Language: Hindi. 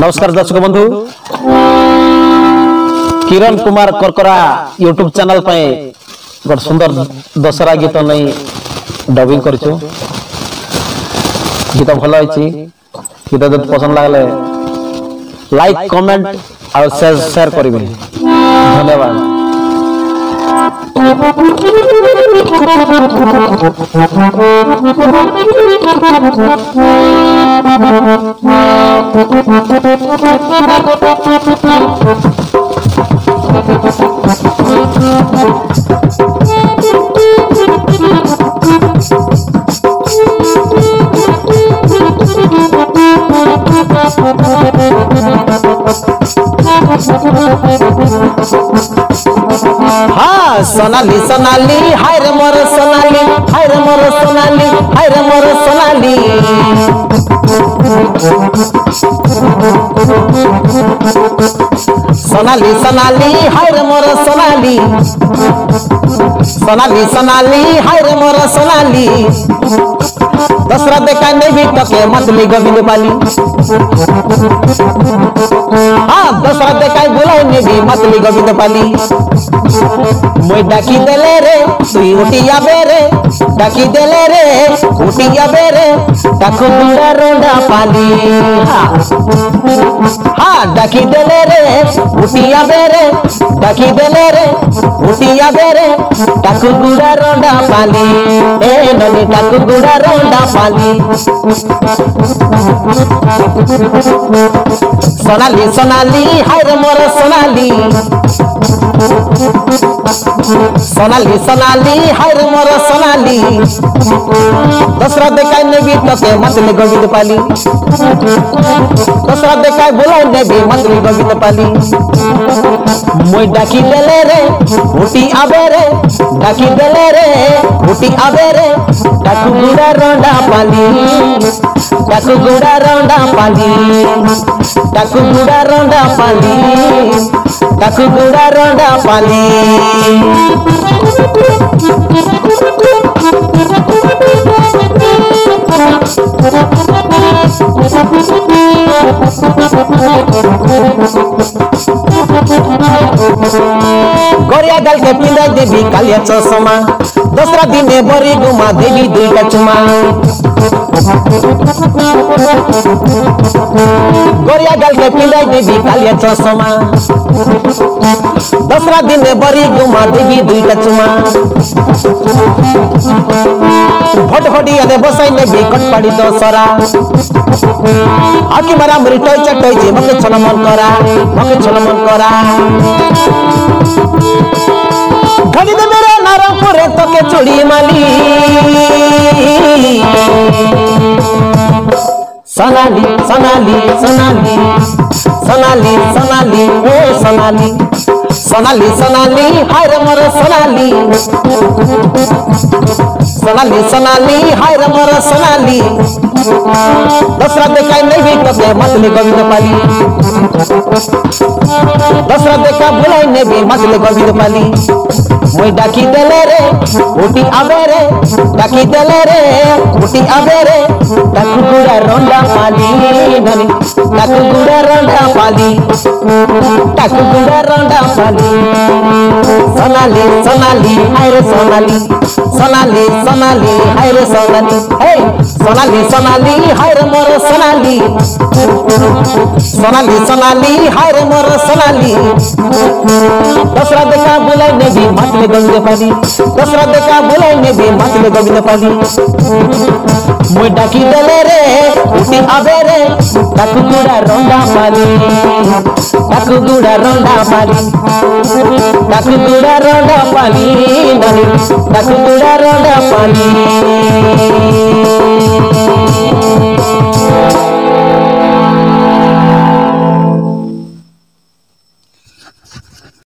नमस्कार दर्शक बंधु किरण कुमार करकरा यूट्यूब चैनल पे गोटे सुंदर दशहरा गीत नहीं डबिंग करछु। गीत भल होइछि। गीत जब पसंद लागले लाइक कमेंट और शेयर करिबे। धन्यवाद। हाँ सोनाली सोनाली हाय रे मोर सोनाली, हाय रे मोर सोनाली, हाय रे मोर सोनाली। सोनाली सोनाली हाय रे मोर सोनाली, सोनाली सोनाली हाय रे मोर सोनाली। दसरा देखा नहीं भी टके मतली गोविंद पाली। हाँ दसरा देखा बुलाई नहीं भी मतली गोविंद पाली। मुई डाकी देले रे तुई उठिया बेरे, डाकी देले रे उठिया बेरे ताकू गुंडा रोंडा पाली। हाँ डाकी देले रे उठिया बेरे, डाकी देले रे उठिया बेरे ताकू गुंडा रोंडा पाली। ए ननी ताकू गुंडा रोंडा पाली। सोनाली सोनाली हाय रे मोर सोनाली, सोनाली सोनाली हाय रे मोर सोनाली। दसरा देखाय नेबी तके मतली गोविंद पाली। दसरा देखाय बुलाई नेबी मतली गोविंद पाली। मुई डाकी देले रे उठी आबे रे, डाकी देले रे उठी आबे रे ताकू गुड़ा रोंडा पाली, ताकू गुड़ा रोंडा पाली, ताकू गुड़ा रोंडा पाली, ताकू गुड़ा रोंडा पाली। गोरिया गल के पिंदा देवी कालिया चश्मा। दसरा दिने बरी गुमा देवी दुईटा चुमा। गोरिया गल के पिंदा देवी कालिया चश्मा। दसरा दिने बरी गुमा देवी दुईटा चुमा। भटभटी आदे बसाई ने भी कटपाड़ी दसरा। आखि मारा मुरी टय चटय जे मके छन मन करा, मके छन मन करा। घड़ी दे मेरे नारंगपुरे तके चूड़ी माली। सोनाली सोनाली सोनाली सोनाली सोनाली ए सोनाली, सोनाली सोनाली हाय रे मोर सोनाली। सोनाली सोनाली हाय रे मोर सोनाली। दसरा देखाय नहीं भी तके मतली गोविंद पाली। दसरा देखा बुलाई नहीं भी मतली गोविंद पाली। मुई डाकी देले रे उठी आबे रे, डाकी देले रे उठी आबे रे ताकू गुड़ा रोंडा पाली। ननी ताकू गुड़ा रोंडा पाली, ताकू गुड़ा रोंडा पाली। सोनाली सोनाली हाय रे सोनाली, सोनाली सोनाली हाय रे सोनाली। हे सोनाली सोनाली हाय रे मोर सोनाली, सोनाली सोनाली हाय रे मोर सोनाली। दसरा देखा बुलाई ने भी मतली गोविंद पाली। दसरा देखा बुलाई ने भी मतली गोविंद पाली। मुई डाकी देले रे उठी आबे रे ताकू गुड़ा रोंडा पाली, ताकू गुड़ा रोंडा पाली, ताकू गुड़ा रोंडा पाली। ननी ताकू गुड़ा रोंडा पाली।